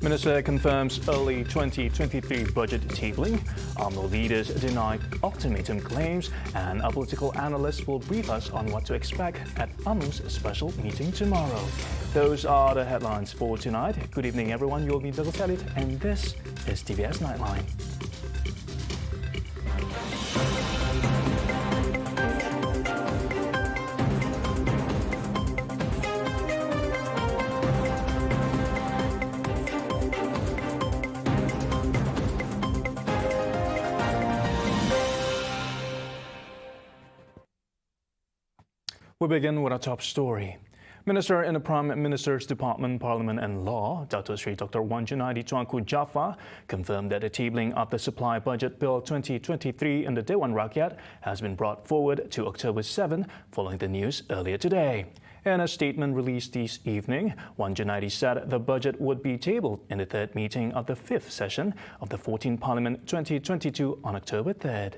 Minister confirms early 2023 budget tabling. UMNO leaders deny ultimatum claims, and our political analyst will brief us on what to expect at UMNO's special meeting tomorrow. Those are the headlines for tonight. Good evening, everyone. You'll be Douglas Elliott, and this is Tvs Nightline. We begin with our top story. Minister in the Prime Minister's Department, Parliament and Law, Dr. Wan Junaidi Tuanku Jaafar, confirmed that the tabling of the Supply Budget Bill 2023 in the Dewan Rakyat has been brought forward to October 7, following the news earlier today. In a statement released this evening, Wan Junaidi said the budget would be tabled in the third meeting of the fifth session of the 14th Parliament 2022 on October 3rd.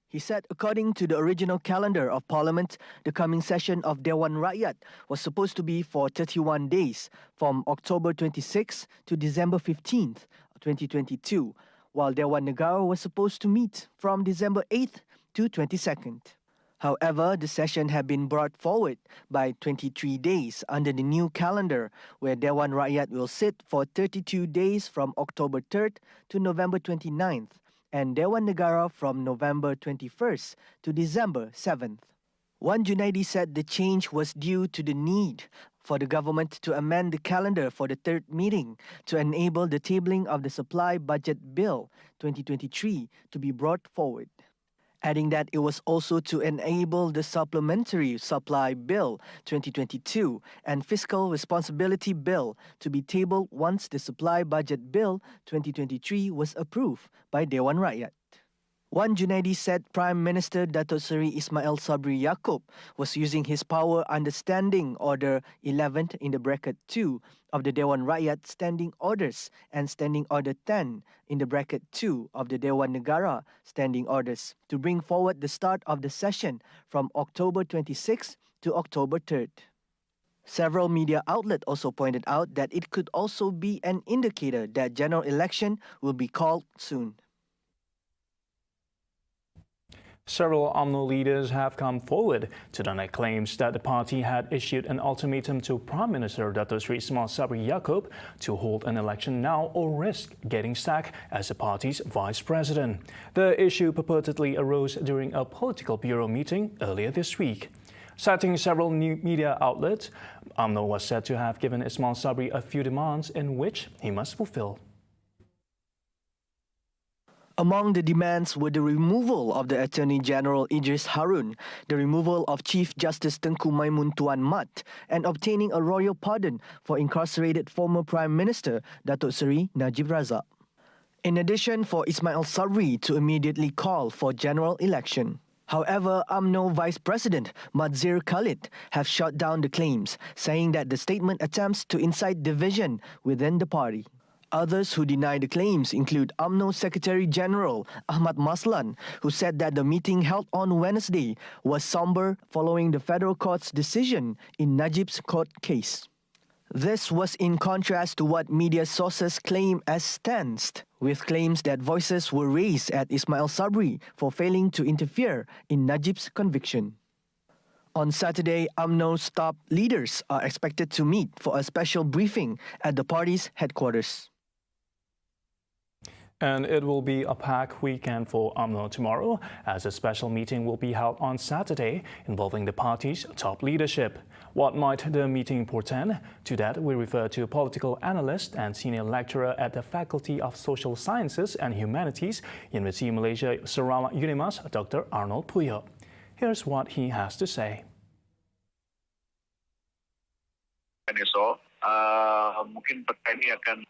He said according to the original calendar of Parliament, the coming session of Dewan Rakyat was supposed to be for 31 days, from October 26 to December 15th, 2022, while Dewan Negara was supposed to meet from December 8th to 22nd. However, the session had been brought forward by 23 days under the new calendar, where Dewan Rakyat will sit for 32 days from October 3rd to November 29th, and Dewan Negara from November 21st to December 7th. Wan Junaidi said the change was due to the need for the government to amend the calendar for the third meeting to enable the tabling of the Supply Budget Bill 2023 to be brought forward, adding that it was also to enable the Supplementary Supply Bill 2022 and Fiscal Responsibility Bill to be tabled once the Supply Budget Bill 2023 was approved by Dewan Rakyat. Wan Junaidi said Prime Minister Datuk Seri Ismail Sabri Yaakob was using his power under Standing Order 11 in the bracket 2 of the Dewan Rakyat Standing Orders and Standing Order 10 in the bracket 2 of the Dewan Negara Standing Orders to bring forward the start of the session from October 26 to October 3rd. Several media outlets also pointed out that it could also be an indicator that general election will be called soon. Several UMNO leaders have come forward to deny claims that the party had issued an ultimatum to Prime Minister Datuk Seri Ismail Sabri Yaakob to hold an election now or risk getting sacked as the party's vice president. The issue purportedly arose during a political bureau meeting earlier this week. Citing several new media outlets, UMNO was said to have given Ismail Sabri a few demands in which he must fulfill. Among the demands were the removal of the Attorney General Idris Harun, the removal of Chief Justice Tengku Maimun Tuan Mat, and obtaining a royal pardon for incarcerated former Prime Minister Datuk Seri Najib Razak. In addition, for Ismail Sabri to immediately call for general election. However, UMNO Vice President Madzir Khalid have shot down the claims, saying that the statement attempts to incite division within the party. Others who deny the claims include UMNO Secretary General Ahmad Maslan, who said that the meeting held on Wednesday was somber following the federal court's decision in Najib's court case. This was in contrast to what media sources claim as stance, with claims that voices were raised at Ismail Sabri for failing to interfere in Najib's conviction. On Saturday, UMNO's top leaders are expected to meet for a special briefing at the party's headquarters. And it will be a packed weekend for UMNO tomorrow, as a special meeting will be held on Saturday involving the party's top leadership. What might the meeting portend? To that, we refer to political analyst and senior lecturer at the Faculty of Social Sciences and Humanities, University Malaysia Sarawak Unimas, Dr. Arnold Puyok. Here's what he has to say. Esok, mungkin perkara ini akan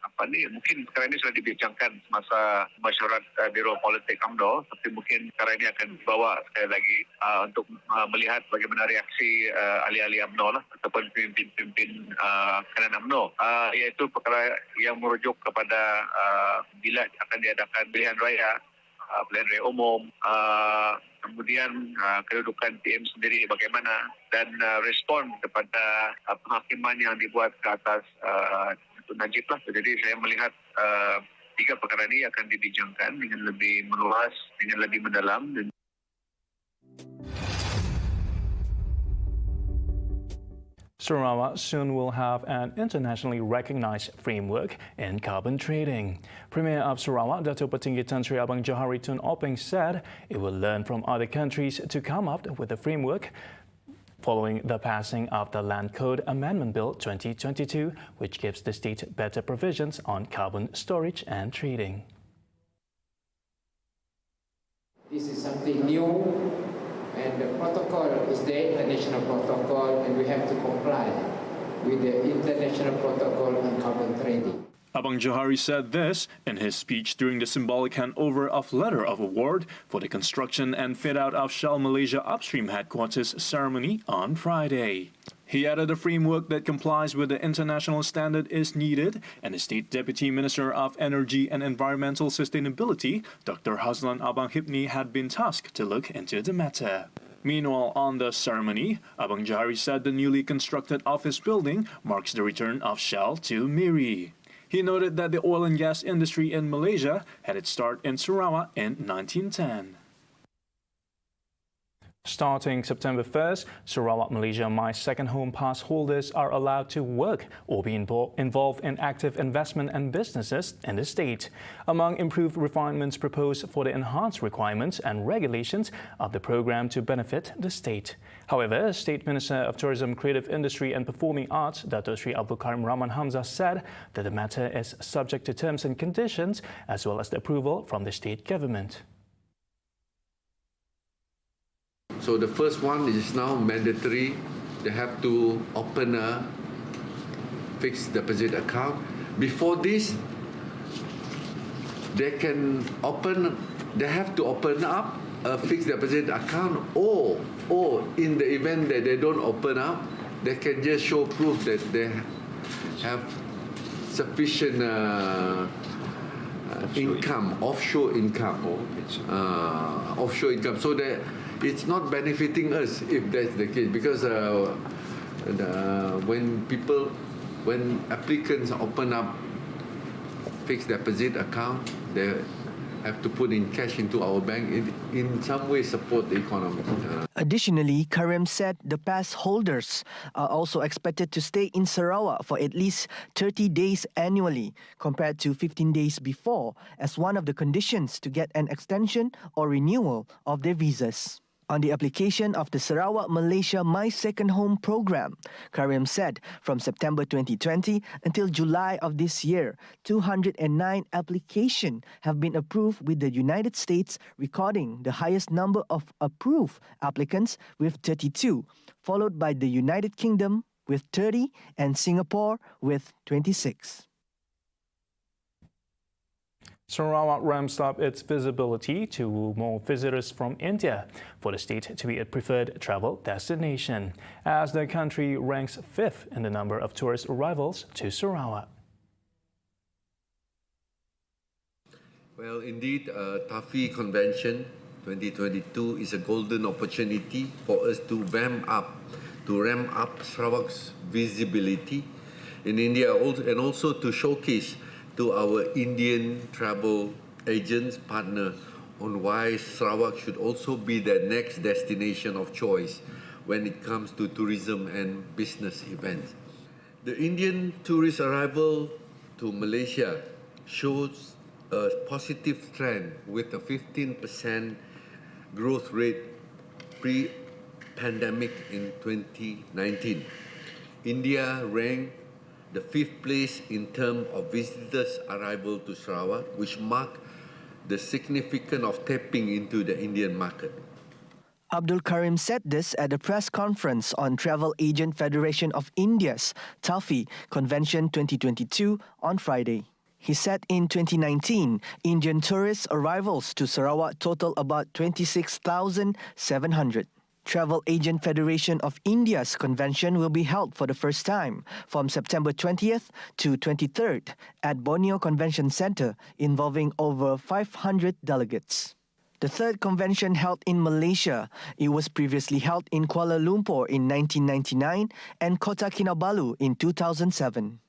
mungkin perkara ini sudah dibincangkan semasa mesyuarat Biro Politik UMNO, tapi mungkin perkara ini akan dibawa sekali lagi untuk melihat bagaimana reaksi ahli-ahli UMNO ataupun pimpin-pimpin kanan UMNO, iaitu perkara yang merujuk kepada bila akan diadakan pilihan raya pilihan raya umum, kemudian kedudukan PM sendiri bagaimana, dan respon kepada penghakiman yang dibuat ke atas Datuk Najib lah. Jadi saya melihat tiga perkara ini akan dibincangkan dengan lebih meluas, dengan lebih mendalam. Sarawak soon will have an internationally recognized framework in carbon trading. Premier of Sarawak, Datuk Petinggi Tan Sri Abang Johari Tun Openg said it will learn from other countries to come up with a framework following the passing of the Land Code Amendment Bill 2022, which gives the state better provisions on carbon storage and trading. This is something new. And the protocol is the international protocol, and we have to comply with the international protocol on carbon trading. Abang Johari said this in his speech during the symbolic handover of letter of award for the construction and fit-out of Shell Malaysia Upstream Headquarters ceremony on Friday. He added a framework that complies with the international standard is needed, and the State Deputy Minister of Energy and Environmental Sustainability, Dr. Hazlan Abang Hipni, had been tasked to look into the matter. Meanwhile, on the ceremony, Abang Johari said the newly constructed office building marks the return of Shell to Miri. He noted that the oil and gas industry in Malaysia had its start in Sarawak in 1910. Starting September 1st, Sarawak Malaysia My Second Home Pass holders are allowed to work or be involved in active investment and businesses in the state. Among improved refinements proposed for the enhanced requirements and regulations of the program to benefit the state. However, State Minister of Tourism, Creative Industry and Performing Arts, Dato Sri Abdul Karim Rahman Hamzah, said that the matter is subject to terms and conditions as well as the approval from the state government. So the first one is now mandatory. They have to open a fixed deposit account. Before this, they have to open up a fixed deposit account, or in the event that they don't open up, they can just show proof that they have sufficient income, offshore income, so that it's not benefiting us if that's the case, because when applicants open up fixed deposit account, they have to put in cash into our bank, in some way support the economy. Additionally, Karim said the pass holders are also expected to stay in Sarawak for at least 30 days annually, compared to 15 days before, as one of the conditions to get an extension or renewal of their visas. On the application of the Sarawak Malaysia My Second Home program, Karim said from September 2020 until July of this year, 209 applications have been approved, with the United States recording the highest number of approved applicants with 32, followed by the United Kingdom with 30 and Singapore with 26. Sarawak ramps up its visibility to woo more visitors from India for the state to be a preferred travel destination, as the country ranks 5th in the number of tourist arrivals to Sarawak. Well, indeed, Tvs Convention 2022 is a golden opportunity for us to ramp up Sarawak's visibility in India, and also to showcase to our Indian travel agents partner on why Sarawak should also be their next destination of choice when it comes to tourism and business events. The Indian tourist arrival to Malaysia shows a positive trend with a 15% growth rate pre-pandemic in 2019. India ranked the 5th place in terms of visitors' arrival to Sarawak, which marked the significance of tapping into the Indian market. Abdul Karim said this at a press conference on Travel Agent Federation of India's Tvs Convention 2022 on Friday. He said in 2019, Indian tourist arrivals to Sarawak total about 26,700. Travel Agent Federation of India's convention will be held for the first time from September 20th to 23rd at Borneo Convention Centre, involving over 500 delegates. The third convention held in Malaysia. It was previously held in Kuala Lumpur in 1999 and Kota Kinabalu in 2007.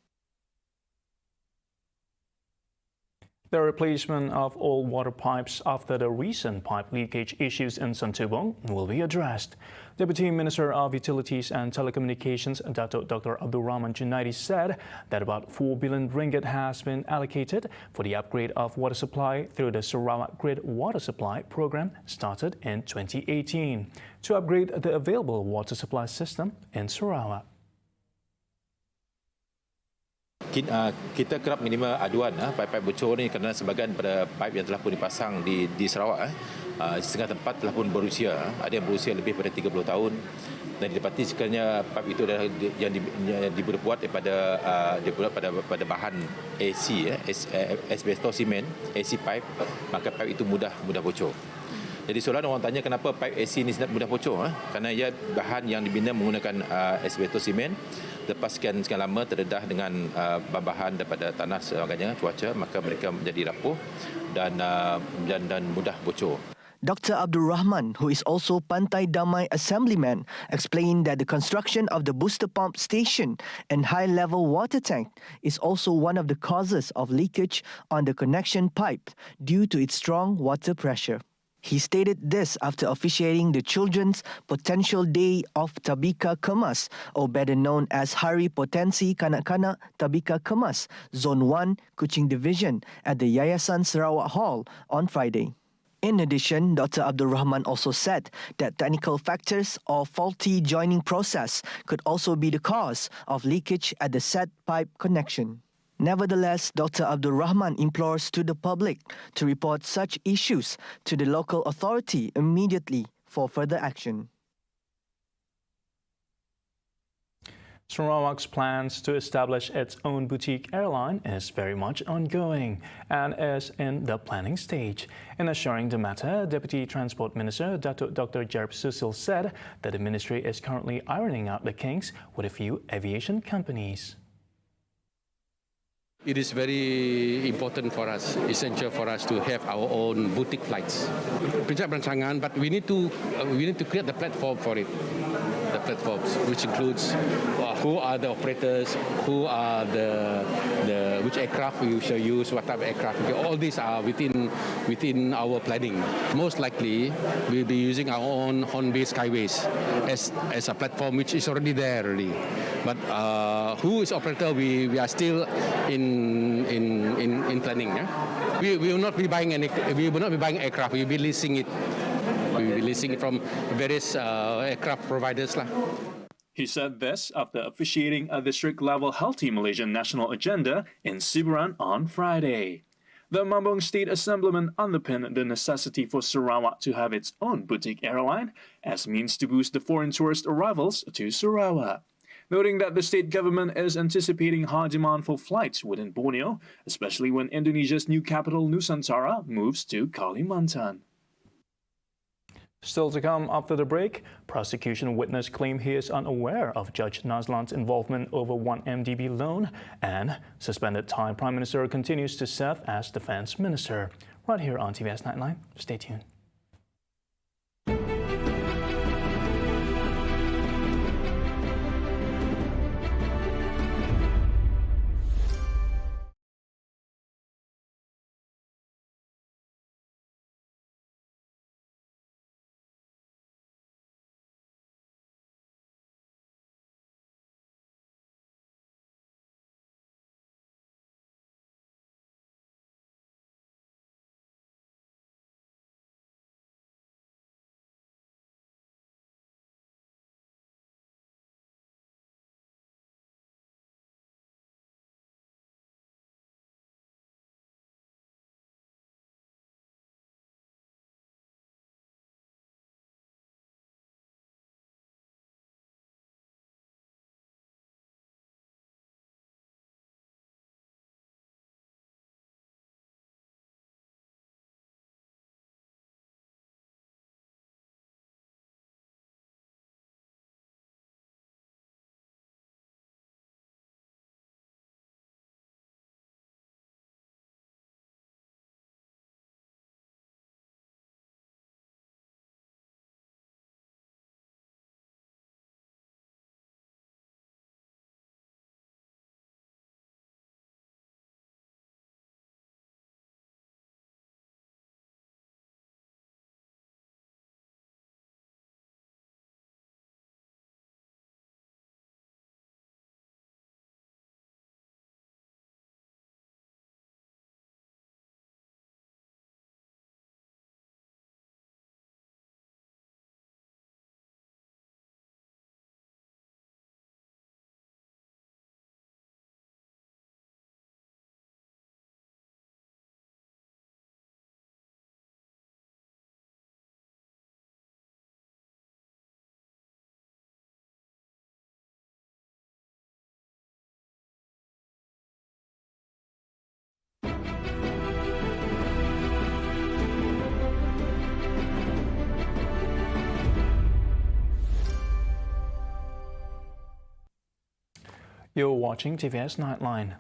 The replacement of all water pipes after the recent pipe leakage issues in Santubong will be addressed. Deputy Minister of Utilities and Telecommunications, Dr. Abdul Rahman Junaidi, said that about 4 billion ringgit has been allocated for the upgrade of water supply through the Sarawak Grid Water Supply Program started in 2018 to upgrade the available water supply system in Sarawak. Kita kerap menerima aduan paip-paip bocor ni kerana sebahagian pada paip yang telah pun dipasang di Sarawak setengah tempat telah pun berusia, ada yang berusia lebih pada 30 tahun dan didapati sekiranya paip itu adalah yang dibuat pada bahan AC, asbestos semen, AC pipe, maka paip itu mudah bocor. Jadi soalan orang tanya kenapa paip AC ni mudah bocor, kerana ia bahan yang dibina menggunakan asbestos semen. Lepas sekian lama terdedah dengan bahan daripada tanah sebagainya, cuaca, maka mereka menjadi rapuh dan mudah bocor. Dr. Abdul Rahman, who is also Pantai Damai Assemblyman, explained that the construction of the booster pump station and high-level water tank is also one of the causes of leakage on the connection pipe due to its strong water pressure. He stated this after officiating the Children's Potential Day of Tabika Kemas, or better known as Hari Potensi Kanak-Kanak Tabika Kemas, Zone 1, Kuching Division, at the Yayasan Sarawak Hall on Friday. In addition, Dr. Abdul Rahman also said that technical factors or faulty joining process could also be the cause of leakage at the said pipe connection. Nevertheless, Dr. Abdul Rahman implores to the public to report such issues to the local authority immediately for further action. Sarawak's plans to establish its own boutique airline is very much ongoing and is in the planning stage. In assuring the matter, Deputy Transport Minister Dr. Jerb Susil said that the ministry is currently ironing out the kinks with a few aviation companies. It is very important for us, essential for us to have our own boutique flights. Pencak berancangan, but we need to create the platform for it. The platforms, which includes who are the operators, who are which aircraft we shall use, what type of aircraft. All these are within our planning. Most likely, we'll be using our own home-based skyways as a platform which is already there already. But who is operator? We are still in planning. Yeah? We will not be buying aircraft. We will be leasing it. We will be leasing it from various aircraft providers. He said this after officiating a district-level Healthy Malaysian National Agenda in Siburan on Friday. The Mambong State Assemblyman underpinned the necessity for Sarawak to have its own boutique airline as means to boost the foreign tourist arrivals to Sarawak, noting that the state government is anticipating high demand for flights within Borneo, especially when Indonesia's new capital Nusantara moves to Kalimantan. Still to come after the break, prosecution witness claim he is unaware of Judge Nazlan's involvement over 1MDB loan, and suspended Thai Prime Minister continues to serve as Defence Minister. Right here on Tvs Nightline. Stay tuned. You're watching TVS Nightline.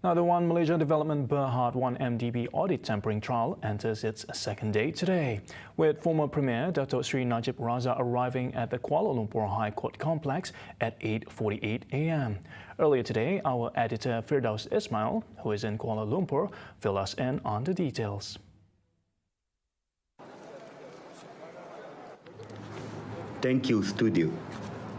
Now, the One Malaysia Development Berhad 1MDB audit tampering trial enters its second day today, with former Premier Datuk Seri Najib Razak arriving at the Kuala Lumpur High Court complex at 8:48 a.m. Earlier today, our editor Firdaus Ismail, who is in Kuala Lumpur, filled us in on the details. Thank you, studio.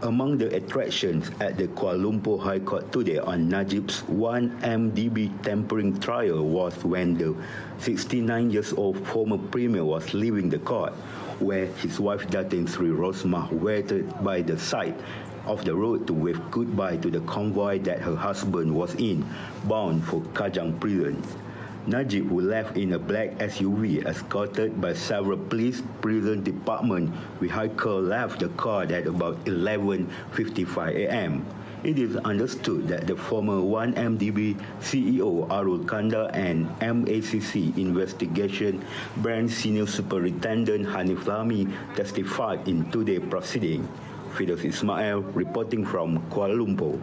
Among the attractions at the Kuala Lumpur High Court today on Najib's 1MDB tampering trial was when the 69-year-old former Premier was leaving the court, where his wife Datin Sri Rosmah waited by the side of the road to wave goodbye to the convoy that her husband was in, bound for Kajang prison. Najib, who left in a black SUV escorted by several police prison department vehicle, left the court at about 11:55 a.m. It is understood that the former 1MDB CEO Arul Kanda and MACC Investigation Branch Senior Superintendent Hanif Lami testified in today's proceeding. Firdaus Ismail reporting from Kuala Lumpur.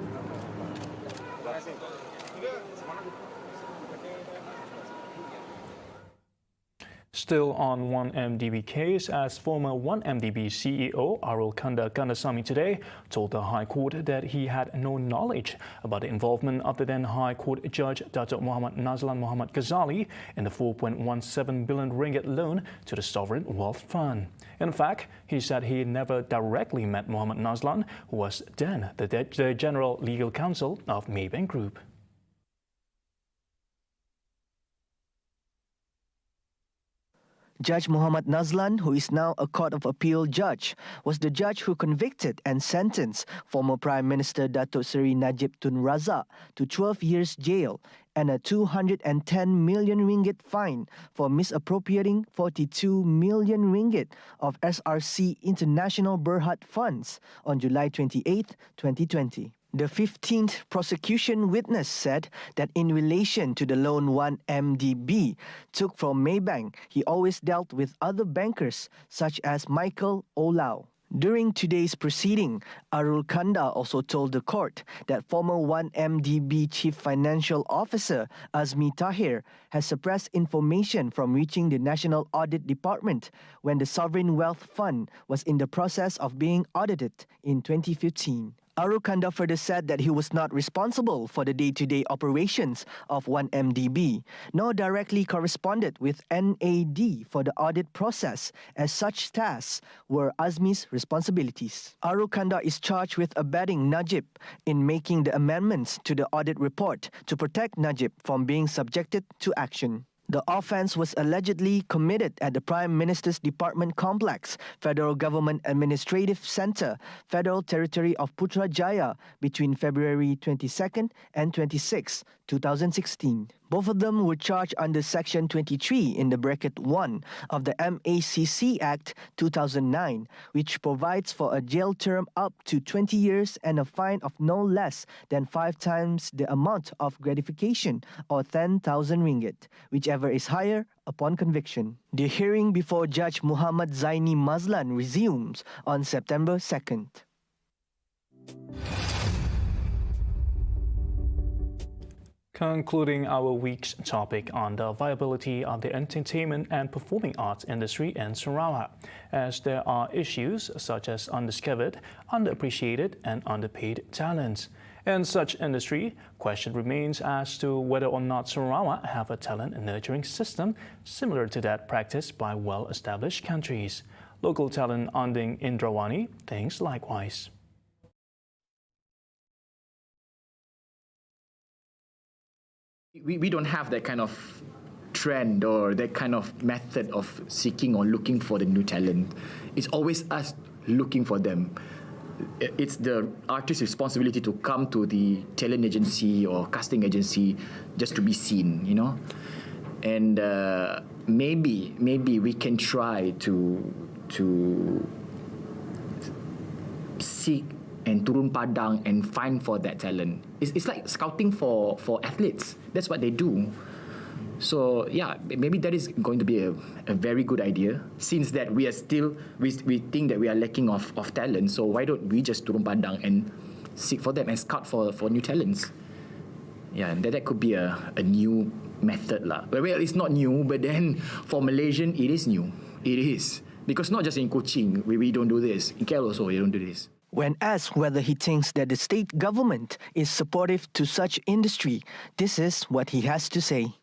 Still on 1MDB case, as former 1MDB CEO Arul Kanda Kandasamy today told the High Court that he had no knowledge about the involvement of the then High Court Judge Datuk Muhammad Nazlan Muhammad Ghazali in the 4.17 billion ringgit loan to the Sovereign Wealth Fund. In fact, he said he never directly met Muhammad Nazlan, who was then the General Legal Counsel of Maybank Group. Judge Muhammad Nazlan, who is now a Court of Appeal judge, was the judge who convicted and sentenced former Prime Minister Datuk Seri Najib Tun Razak to 12 years jail and a 210 million ringgit fine for misappropriating 42 million ringgit of SRC International Berhad funds on July 28, 2020. The 15th prosecution witness said that in relation to the loan 1MDB took from Maybank, he always dealt with other bankers such as Michael Olau. During today's proceeding, Arul Kanda also told the court that former 1MDB Chief Financial Officer Azmi Tahir has suppressed information from reaching the National Audit Department when the Sovereign Wealth Fund was in the process of being audited in 2015. Arul Kanda further said that he was not responsible for the day-to-day operations of 1MDB, nor directly corresponded with NAD for the audit process, as such tasks were Azmi's responsibilities. Arul Kanda is charged with abetting Najib in making the amendments to the audit report to protect Najib from being subjected to action. The offence was allegedly committed at the Prime Minister's Department Complex, Federal Government Administrative Centre, Federal Territory of Putrajaya between February 22nd and 26, 2016. Both of them were charged under Section 23 in the bracket 1 of the MACC Act 2009, which provides for a jail term up to 20 years and a fine of no less than 5 times the amount of gratification, or 10,000 ringgit, whichever is higher upon conviction. The hearing before Judge Muhammad Zaini Mazlan resumes on September 2nd. Concluding our week's topic on the viability of the entertainment and performing arts industry in Sarawak, as there are issues such as undiscovered, underappreciated and underpaid talents. In such industry, question remains as to whether or not Sarawak have a talent nurturing system similar to that practiced by well-established countries. Local talent Anding Indrawani thinks likewise. We don't have that kind of trend or that kind of method of seeking or looking for the new talent. It's always us looking for them. It's the artist's responsibility to come to the talent agency or casting agency just to be seen, you know. And maybe we can try to seek and turun padang and find for that talent. It's like scouting for athletes. That's what they do. So yeah, maybe that is going to be a very good idea. Since that we are still, we think that we are lacking of talent, so why don't we just turun padang and seek for them and scout for new talents. Yeah, and that could be a new method lah. Well, it's not new, but then for Malaysian, it is new. It is. Because not just in Kuching, we don't do this. In KL also, we don't do this. When asked whether he thinks that the state government is supportive to such industry, this is what he has to say.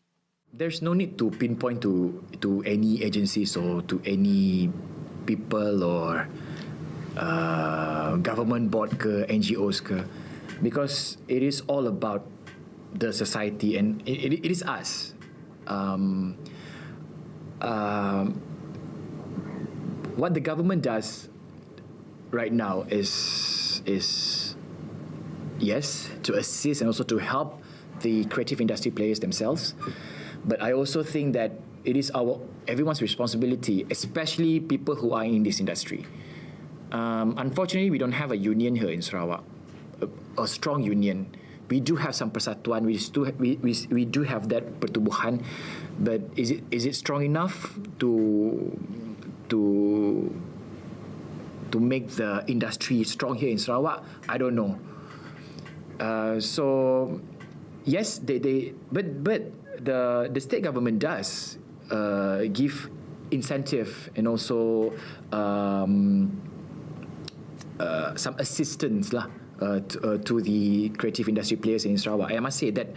There's no need to pinpoint to any agencies or to any people or government board ke, NGOs ke, because it is all about the society and it is us. What the government does right now is yes, to assist and also to help the creative industry players themselves. But I also think that it is everyone's responsibility, especially people who are in this industry. Unfortunately, we don't have a union here in Sarawak, a strong union. We do have some persatuan, we do have that pertubuhan, but is it strong enough to make the industry strong here in Sarawak? I don't know. So yes, but the state government does give incentive and also some assistance lah. To the creative industry players in Sarawak. I must say that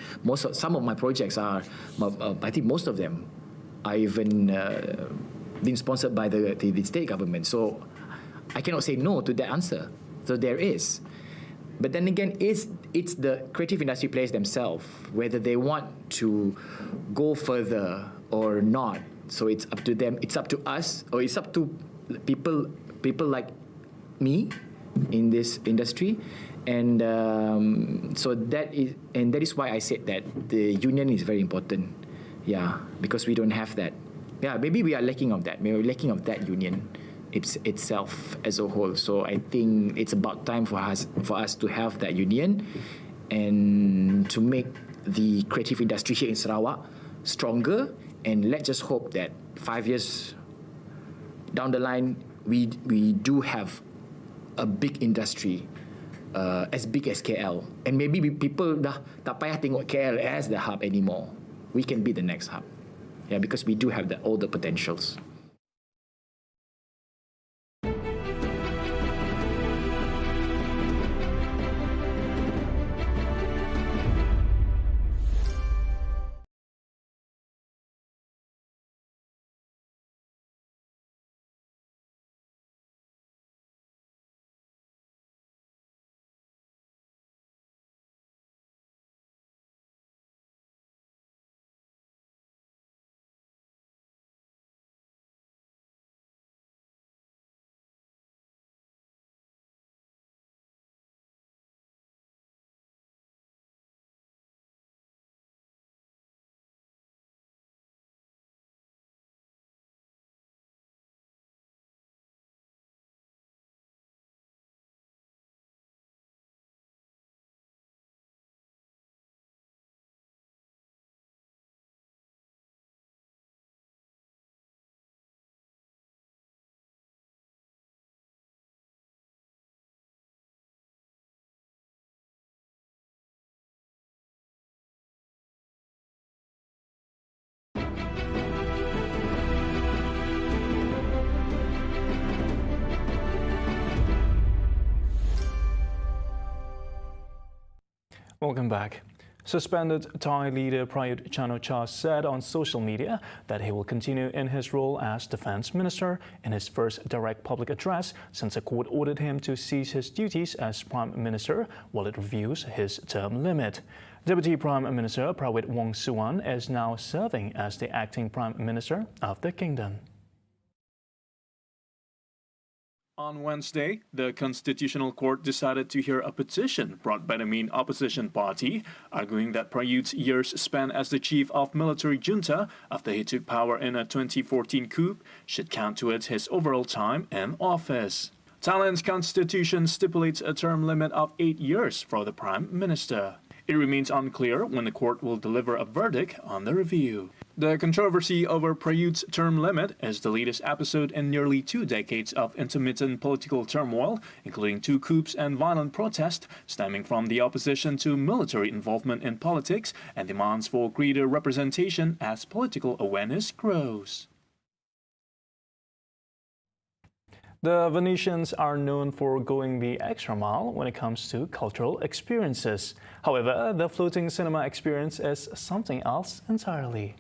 some of my projects are, I think most of them are even being sponsored by the state government. So I cannot say no to that answer. So there is. But then again, it's the creative industry players themselves, whether they want to go further or not. So it's up to them. It's up to us, or it's up to people like me in this industry. And so that is why I said that the union is very important. Yeah, because we don't have that. Yeah, maybe we are lacking of that. Maybe we're lacking of that union itself as a whole. So I think it's about time for us to have that union and to make the creative industry here in Sarawak stronger. And let's just hope that 5 years down the line, we do have a big industry. As big as KL, and maybe people dah tak payah tengok KL as the hub anymore. We can be the next hub, yeah, because we do have all the potentials. Welcome back. Suspended Thai leader Prayut Chan-o-cha said on social media that he will continue in his role as defense minister in his first direct public address since a court ordered him to cease his duties as prime minister while it reviews his term limit. Deputy Prime Minister Prawit Wongsuwan is now serving as the acting prime minister of the kingdom. On Wednesday, the Constitutional Court decided to hear a petition brought by the main opposition party, arguing that Prayut's years spent as the chief of military junta after he took power in a 2014 coup should count towards his overall time in office. Thailand's constitution stipulates a term limit of 8 years for the prime minister. It remains unclear when the court will deliver a verdict on the review. The controversy over Prayut's term limit is the latest episode in nearly 2 decades of intermittent political turmoil, including 2 coups and violent protests stemming from the opposition to military involvement in politics and demands for greater representation as political awareness grows. The Venetians are known for going the extra mile when it comes to cultural experiences. However, the floating cinema experience is something else entirely.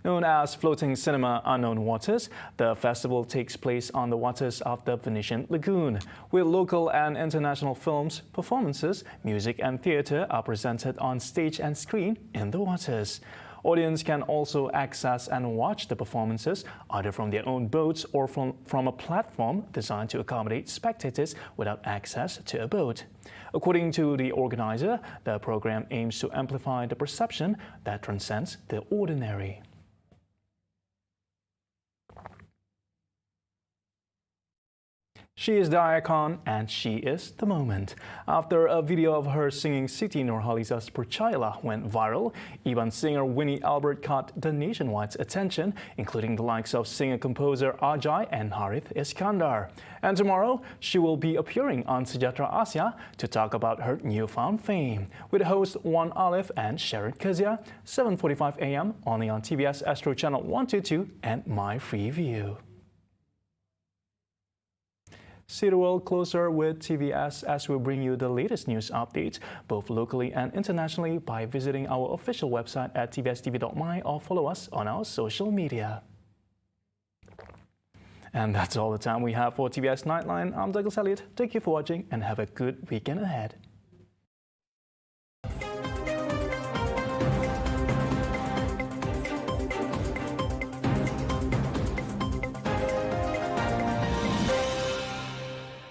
Known as Floating Cinema Unknown Waters, the festival takes place on the waters of the Venetian Lagoon, where local and international films, performances, music and theatre are presented on stage and screen in the waters. Audience can also access and watch the performances either from their own boats or from a platform designed to accommodate spectators without access to a boat. According to the organizer, the program aims to amplify the perception that transcends the ordinary. She is the icon and she is the moment. After a video of her singing Siti Nurhaliza's Percayalah went viral, Iban singer Winnie Albert caught the nationwide's attention, including the likes of singer-composer Ajay and Harith Iskandar. And tomorrow, she will be appearing on Sejahtera Asia to talk about her newfound fame, with hosts Wan Alif and Sharon Kazia, 7:45 a.m. only on TVS Astro Channel 122 and My Free View. See the world closer with TVS as we bring you the latest news updates, both locally and internationally, by visiting our official website at tvstv.my or follow us on our social media. And that's all the time we have for TVS Nightline. I'm Douglas Elliott. Thank you for watching and have a good weekend ahead.